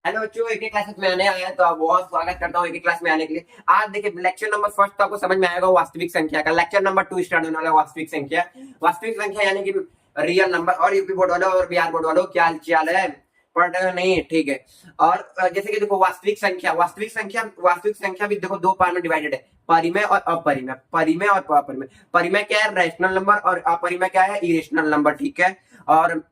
Hello बच्चों, एक class में आने आया तो आप बहुत स्वागत करता हूँ एक क्लास में आने के लिए। आज देखिए लेक्चर नंबर फर्स्ट तो आपको समझ में आएगा वास्तविक संख्या का। लेक्चर नंबर 2 स्टार्ट होने वाला है वास्तविक संख्या। वास्तविक संख्या यानी कि रियल नंबर। और यूपी बोर्ड वालों और बिहार बोर्ड वालों क्या हाल चाल है? पढ़ रहे हो नहीं? ठीक है। और जैसे कि देखो वास्तविक संख्या भी देखो दो पार्ट में डिवाइडेड है, परिमेय और अपरिमेय। परिमेय और अपरिमेय। परिमेय क्या है? Rational number. और अपरिमेय क्या है? Irrational number. ठीक है। और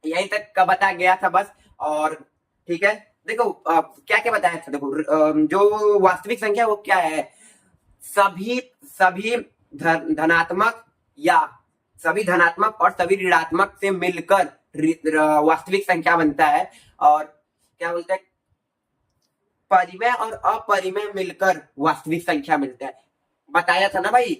यहीं तक का बता गया था बस। और ठीक है। देखो क्या क्या बताया था। देखो जो वास्तविक संख्या वो क्या है? सभी सभी धनात्मक या सभी धनात्मक और सभी ऋणात्मक से मिलकर वास्तविक संख्या बनता है। और क्या बोलते हैं? परिमेय और अपरिमेय मिलकर वास्तविक संख्या मिलता है। बताया था ना भाई।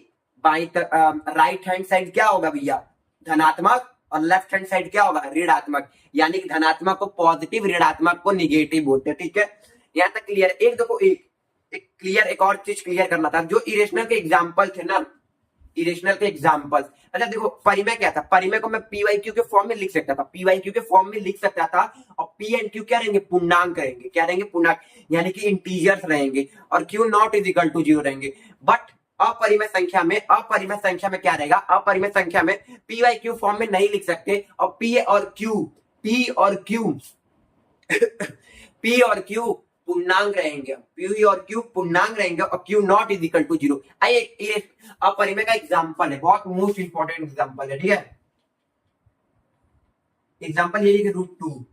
राइट हैंड साइड क्या होगा भैया? धनात्मक। और लेफ्ट हैंड साइड क्या होगा? ऋणात्मक। यानी कि धनात्मक को पॉजिटिव, ऋणात्मक को निगेटिव बोलते हैं। ठीक है। यहां तक क्लियर? एक देखो, एक क्लियर, एक और चीज क्लियर करना था। जो इरेशनल के एग्जाम्पल थे ना, इरेशनल के एग्जाम्पल। अच्छा देखो, परिमेय क्या था? परिमेय को मैं पी वाई क्यू के फॉर्म में लिख सकता था। पी वाई क्यू के फॉर्म में लिख सकता था। और पी एंड क्यू क्या रहेंगे? पूर्णांक रहेंगे। क्या रहेंगे? पूर्णांक। यानी कि इंटीजर्स रहेंगे। और Q nought is equal to 0 रहेंगे। बट अपरिमेय संख्या में क्या रहेगा? अपरिमेय संख्या में पी वाई क्यू फॉर्म में नहीं लिख सकते। और पी और क्यू पूर्णांक रहेंगे। पी और क्यू पूर्णांक रहेंगे। और Q nought is equal to 0। आइए, अपरिमेय का एग्जाम्पल है, बहुत मोस्ट इंपॉर्टेंट एग्जाम्पल है। ठीक है। एग्जाम्पल ये है √2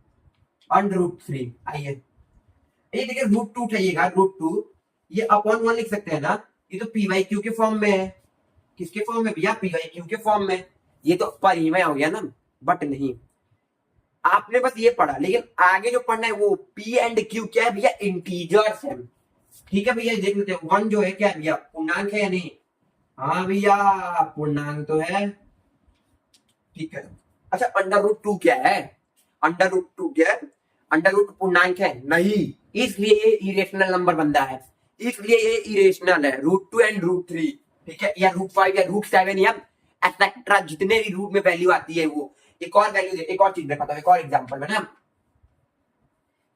और √3। आइए, ये देखिए √2 उठाइएगा। √2 ये अपॉन 1 लिख सकते हैं ना? ये तो पी वाई क्यू के फॉर्म में है। किसके फॉर्म में भैया? पी वाई क्यू के फॉर्म में। ये तो परिमेय हो गया ना। बट नहीं, आपने बस ये पढ़ा, लेकिन आगे जो पढ़ना है वो पी एंड क्यू क्या है भैया? इंटीजर्स है। ठीक है भैया, देख लेते हैं। 1 जो है क्या है भैया? पूर्णांक है या नहीं? हाँ भैया, पूर्णांक तो है। ठीक है। अच्छा, √2 क्या है? √2 क्या है? √2 पूर्णांक है? नहीं। इसलिए ये इरेशनल नंबर बनता है। इसलिए ये इरेशनल है। √2 एंड √3। ठीक है। या √5 या √7 या एक्सेट्रा, जितने भी रूट में वैल्यू आती है वो। एक और वैल्यू, एक और चीज दिखाता हूं, एक और एग्जांपल है ना।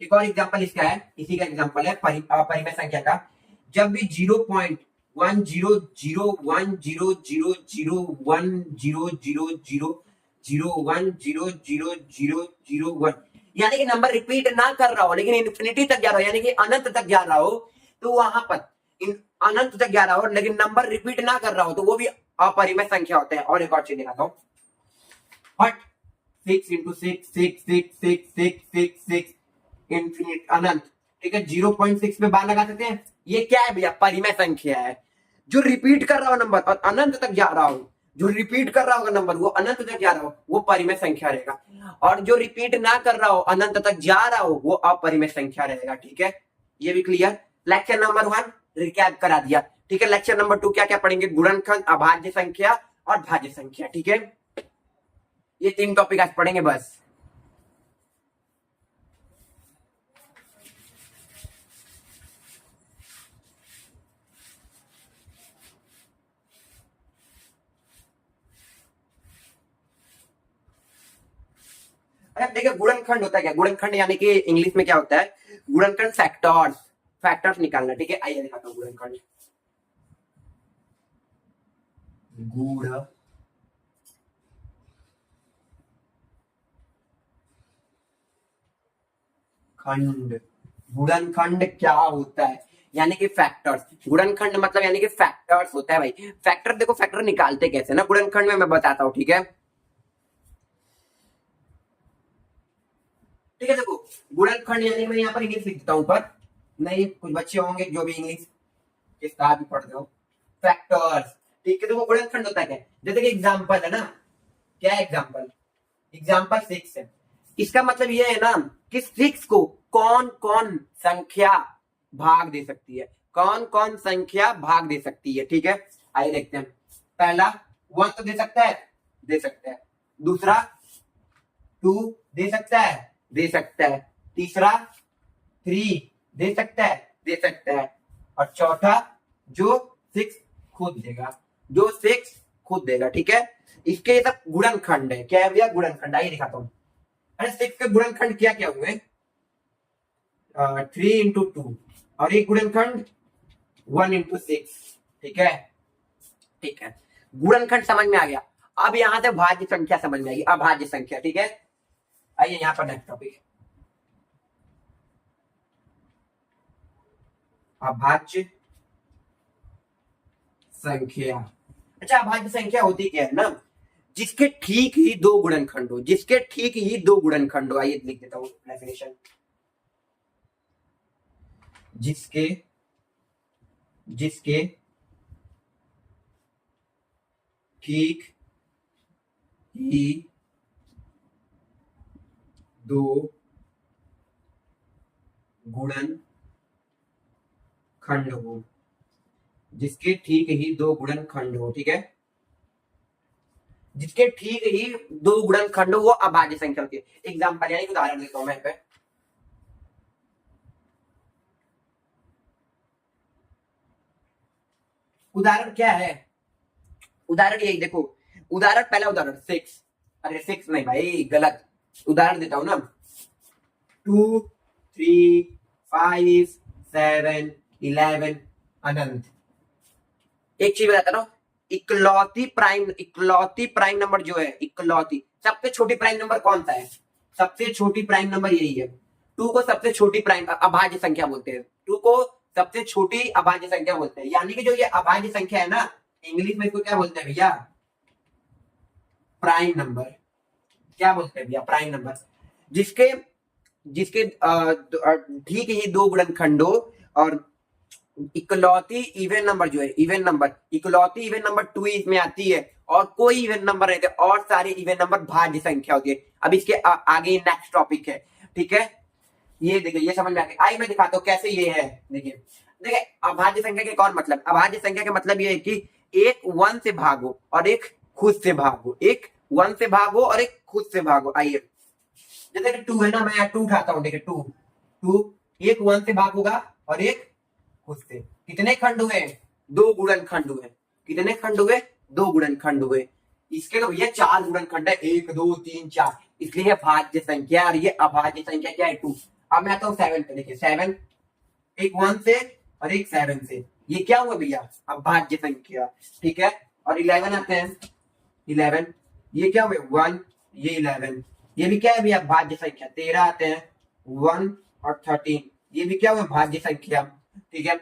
एक और एग्जांपल इसका है, इसी का एग्जांपल है परिमेय संख्या का। जब भी 0.1001000001000001 यानी कि नंबर रिपीट ना कर रहा हो, लेकिन इन्फिनिटी तक जा रहा हो, यानी कि अनंत तक जा रहा हो, तो वहां पर अनंत तक जा रहा हो लेकिन नंबर रिपीट ना कर रहा हो, तो वो भी अपरिमेय संख्या होता है। और एक और चीज दिखाता हूँ। बट 6 × 6 6 6 6 6 6 इंफिनिट, अनंत। ठीक है। 0.6 पे बार लगा सकते हैं। ये क्या है भैया? परिमेय संख्या है। जो रिपीट कर रहा हो नंबर और अनंत तक जा रहा हो, जो रिपीट कर रहा होगा नंबर वो अनंत तक जा रहा हो, वो परिमेय संख्या रहेगा। और जो रिपीट ना कर रहा हो, अनंत तक जा रहा हो, वो अपरिमेय संख्या रहेगा। ठीक है। ये भी क्लियर? लेक्चर नंबर 1 रिकैप करा दिया। ठीक है। लेक्चर नंबर 2 क्या क्या पढ़ेंगे? गुणनखंड, अभाज्य संख्या और भाज्य संख्या। ठीक है। ये 3 टॉपिक आज पढ़ेंगे बस। अरे देखिए, गुणनखंड होता है क्या? गुणनखंड यानी कि इंग्लिश में क्या होता है? गुणनखंड फैक्टर्स, फैक्टर्स निकालना। ठीक है। आइए दिखाता हूँ गुणनखंड। गुण खंड। गुणनखंड क्या होता है? यानी कि फैक्टर्स। गुणनखंड मतलब यानी कि फैक्टर्स होता है भाई। फैक्टर देखो, फैक्टर निकालते कैसे ना गुणनखंड में, मैं बताता हूँ। ठीक है। ठीक है। देखो, गुणनखंड यानी मैं यहाँ पर इंग्लिश लिख देता हूँ ऊपर। नहीं, कुछ बच्चे होंगे जो भी इंग्लिश के साथ भी पढ़ते हो। फैक्टर्स। ठीक है। देखो, गुणनखंड होता है क्या? जैसे कि एग्जाम्पल है ना। क्या है एग्जाम्पल? एग्जाम्पल 6 है। इसका मतलब ये है ना कि 6 को कौन कौन संख्या भाग दे सकती है? कौन कौन संख्या भाग दे सकती है? ठीक है। आइए देखते हैं। पहला 1 तो दे सकता है, दे सकता है। दूसरा 2 दे सकता है, दे सकता है। तीसरा 3 दे सकता है, दे सकता है। और चौथा जो 6 खुद देगा, जो 6 खुद देगा। ठीक है। इसके ये सब गुणनखंड है। क्या है भैया? गुणनखंड। आइए दिखाता हूं। अरे 6 के गुणनखंड क्या क्या हुए? 3 into 2 और एक गुणनखंड 1 into 6। ठीक है, ठीक है, गुणनखंड समझ में आ गया। अब यहां से भाज्य संख्या समझ में आएगी, अभाज्य संख्या। ठीक है, आइए यहाँ पर नेक्स्ट टॉपिक, अभाज्य संख्या। अच्छा, अभाज्य संख्या होती क्या है ना, जिसके ठीक ही दो गुणनखंड हो, जिसके ठीक ही दो गुणनखंड हो। आइए लिख देता हूं डेफिनेशन, जिसके जिसके ठीक ही दो गुणनखंड हो, जिसके ठीक ही दो गुणनखंड हो। ठीक है, जिसके ठीक ही दो गुणनखंड हो वो अभाज्य संख्या होती है। एग्जाम्पल यानी उदाहरण देता हूं मैं पे, उदाहरण क्या है, उदाहरण यही देखो, उदाहरण पहला उदाहरण 6, अरे 6 नहीं भाई, गलत उदाहरण देता हूं ना, 2 3 5 7 11 अनंत। एक चीज बताता ना, इकलौती प्राइम नंबर जो है, इकलौती सबसे छोटी प्राइम नंबर कौन सा है, सबसे छोटी प्राइम नंबर यही है। 2 को सबसे छोटी प्राइम अभाज्य संख्या बोलते हैं, 2 को सबसे छोटी अभाज्य संख्या बोलते हैं। यानी कि जो ये अभाज्य संख्या है ना, इंग्लिश में इसको क्या बोलते हैं भैया, प्राइम नंबर। क्या बोलते हैं भैया, प्राइम नंबर। जिसके जिसके ठीक ही दो गुणनखंडों और इकलौती इवन नंबर जो है, इवन नंबर, इकलौती इवन नंबर 2 इसमें आती है, और कोई इवन नंबर रहते हैं, और सारे इवन नंबर भाज्य संख्या होती है। अब इसके आगे नेक्स्ट टॉपिक है। ठीक है, ये देखिए, ये समझ में आ गया। आइए मैं दिखाता हूँ कैसे ये है। देखिए देखिए, अभाज्य संख्या के कौन मतलब, अभाज्य संख्या का मतलब ये है कि एक 1 से भागो और एक खुद से भागो, एक 1 से भागो और एक खुद से भागो। आइए, जैसे कि 2 है ना, मैं 2 उठाता हूँ। देखिए 2 2 एक 1 से भाग होगा और एक खुद से। कितने खंड हुए, दो गुणनखंड हुए। कितने खंड हुए, दो गुणनखंड हुए। इसके तो भैया 4 गुणनखंड है, 1 2 3 4, इसलिए भाज्य संख्या। और ये अभाज्य संख्या क्या है, 2। अब मैं आता हूँ 7 पे। देखिए 7, एक 1 से और एक 7 से, ये क्या हुआ भैया, अभाज्य संख्या। ठीक है, और 11 आते हैं, 11, ये क्या हुए 1, ये 11, ये भी क्या है भैया, भाज्य संख्या। 13 आते हैं, 1 और 13, ये भी क्या हुआ, भाज्य संख्या। ठीक है,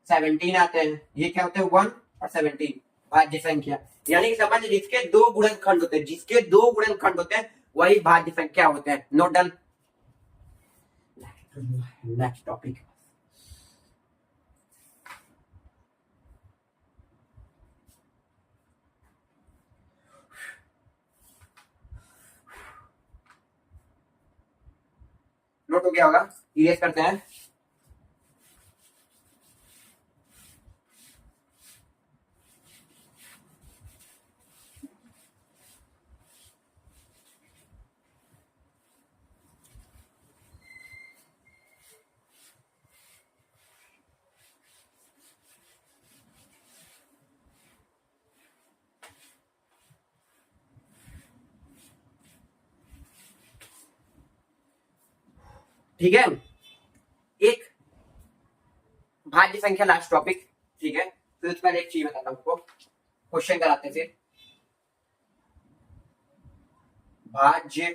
17 आते हैं, ये क्या होते हैं, 1 और 17, भाज्य संख्या। यानी कि समझ, जिसके दो गुणनखंड होते हैं, जिसके दो गुणनखंड होते हैं वही भाज्य संख्या होते हैं। Note done. Next topic, note हो गया होगा, इरेज करते हैं। ठीक है, एक भाज्य संख्या लास्ट टॉपिक। ठीक है, तो इसके बाद एक चीज बताता हूँ आपको, क्वेश्चन कराते हैं फिर। भाज्य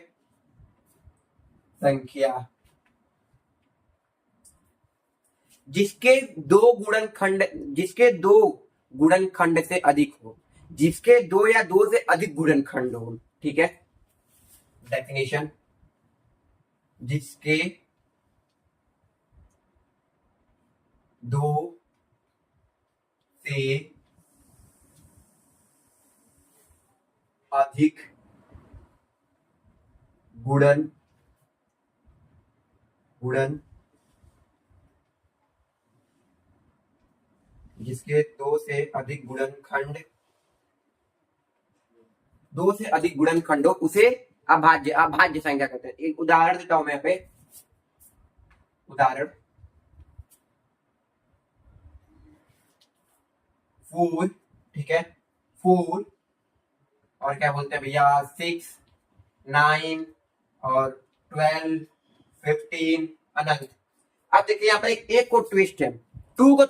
संख्या जिसके दो गुणनखंड, जिसके दो गुणनखंड से अधिक हो, जिसके दो या दो से अधिक गुणनखंड हो। ठीक है, डेफिनेशन, जिसके दो से अधिक गुणन जिसके दो से अधिक गुणनखंड, दो से अधिक गुणनखंड हो, उसे अभाज्य संख्या कहते हैं। एक उदाहरण देता हूं मैं यहाँ पे, उदाहरण 4, ठीक है, 4 और क्या बोलते हैं भैया, 6 9 और 12 15 अनंत। अब देखिए यहाँ पर एक को ट्विस्ट है, टू को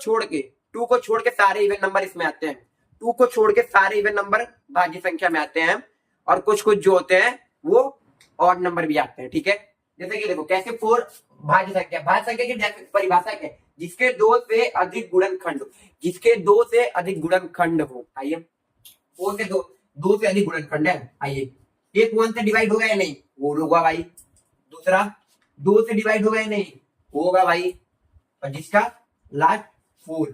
छोड़ के सारे इवन नंबर इसमें आते हैं, टू को छोड़ के सारे इवन नंबर भाज्य संख्या में आते हैं, और कुछ कुछ जो होते हैं वो ऑड नंबर भी आते हैं। ठीक है, जैसे कि देखो कैसे 4 भाज्य संख्या की परिभाषा क्या है, जिसके 2 से अधिक गुणनखंड हो, जिसके 2 से अधिक गुणनखंड हो। आइए 4 से 2 से अधिक गुणनखंड है। आइए एक 1 से डिवाइड होगा या नहीं, वो होगा भाई। दूसरा 2 से डिवाइड होगा या नहीं, होगा भाई। और जिसका लास्ट 4,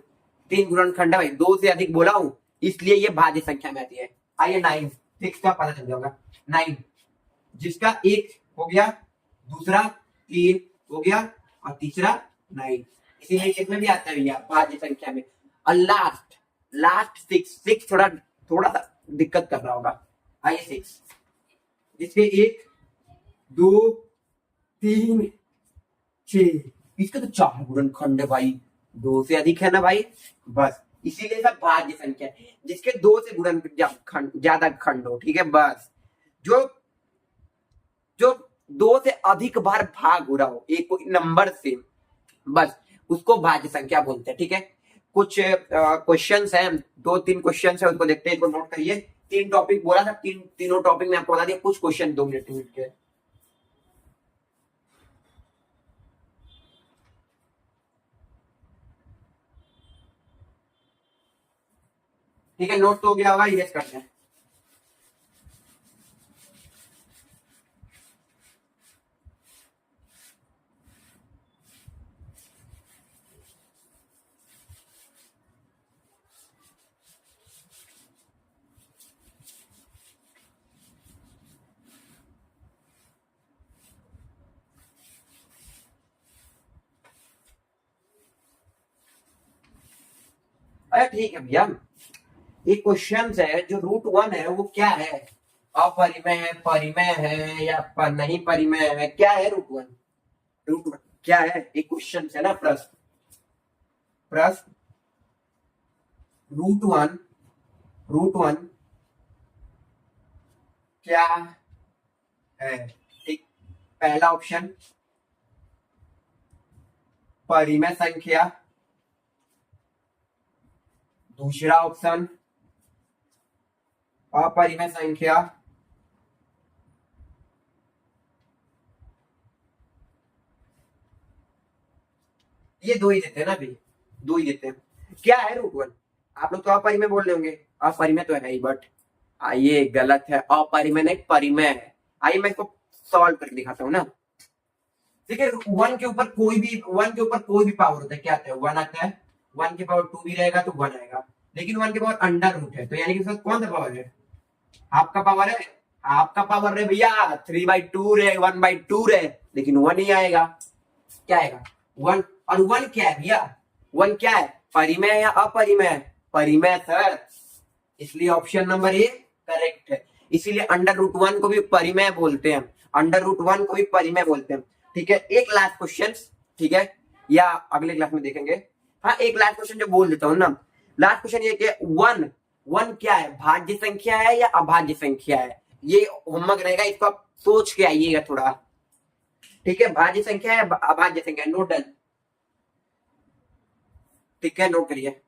3 गुणनखंड है भाई, 2 से अधिक बोला हूं इसलिए ये भाज्य संख्या में आती है। आइए 9, 6 का पता चल जाएगा। 9 जिसका 1 हो गया, दूसरा 3 हो गया, और तीसरा 9, इसीलिए इसमें भी आता है भैया भाज्य संख्या में। और लास्ट 6 थोड़ा सा दिक्कत कर रहा होगा। आइए 6 जिसके 1 2 3 6, इसका तो 4 गुणनखंड है भाई, 2 से अधिक है ना भाई, बस इसीलिए सब भाज्य संख्या है, जिसके 2 से ज्यादा खंड हो। ठीक है, बस जो 2 से अधिक बार भाग हो रहा हो एक नंबर से, बस उसको भाज्य संख्या बोलते हैं। ठीक है, कुछ क्वेश्चंस हैं, 2-3 क्वेश्चंस है, उसको देखते हैं, इसको नोट करिए। 3 टॉपिक बोला था, तीनों टॉपिक में आपको बता दिया। कुछ क्वेश्चन 2 मिनट के। ठीक है, नोट तो हो गया होगा, इरेज करते हैं। अरे ठीक है भैया, एक क्वेश्चन है जो √1 है वो क्या है, अपरिमेय है, परिमेय है, या नहीं परिमेय है, क्या है √1 क्या है, एक क्वेश्चन है ना। प्रश्न √1 क्या है। ठीक, पहला ऑप्शन परिमेय संख्या, दूसरा ऑप्शन अपरिमेय संख्या, ये 2 ही देते हैं ना अभी, 2 ही देते हैं। क्या है √1, आप लोग तो अपरिमेय बोल रहे होंगे, अपरिमेय तो है ही, बट आइए गलत है, अपरिमेय नहीं परिमेय है। आइए मैं इसको सॉल्व करके दिखाता हूँ ना। ठीक है, 1 के ऊपर कोई भी पावर होता है, क्या आता है, 1 आता है। 1 के पावर 2 भी रहेगा तो 1 आएगा, लेकिन 1 के पावर अंडर रूट है, तो यानी कि कौन सा पावर है, आपका पावर है भैया, 3/2 रे, 1/2 रे, लेकिन 1 ही आएगा। क्या आएगा, 1। और 1 क्या है भैया, 1 क्या है, परिमेय या अपरिमेय, परिमेय सर, इसलिए ऑप्शन नंबर ए करेक्ट है। इसीलिए √1 को भी परिमेय बोलते हैं, √1 को भी परिमेय बोलते हैं। ठीक है, एक लास्ट क्वेश्चन, ठीक है, या अगले क्लास में देखेंगे। हाँ, एक लास्ट क्वेश्चन जो बोल देता हूँ ना, लास्ट क्वेश्चन ये कि 1 क्या है, भाज्य संख्या है या अभाज्य संख्या है, ये होमवर्क रहेगा, इसको आप सोच के आइएगा थोड़ा। ठीक है, भाज्य संख्या है अभाज्य संख्या, नोट डन। ठीक है, नोट करिए।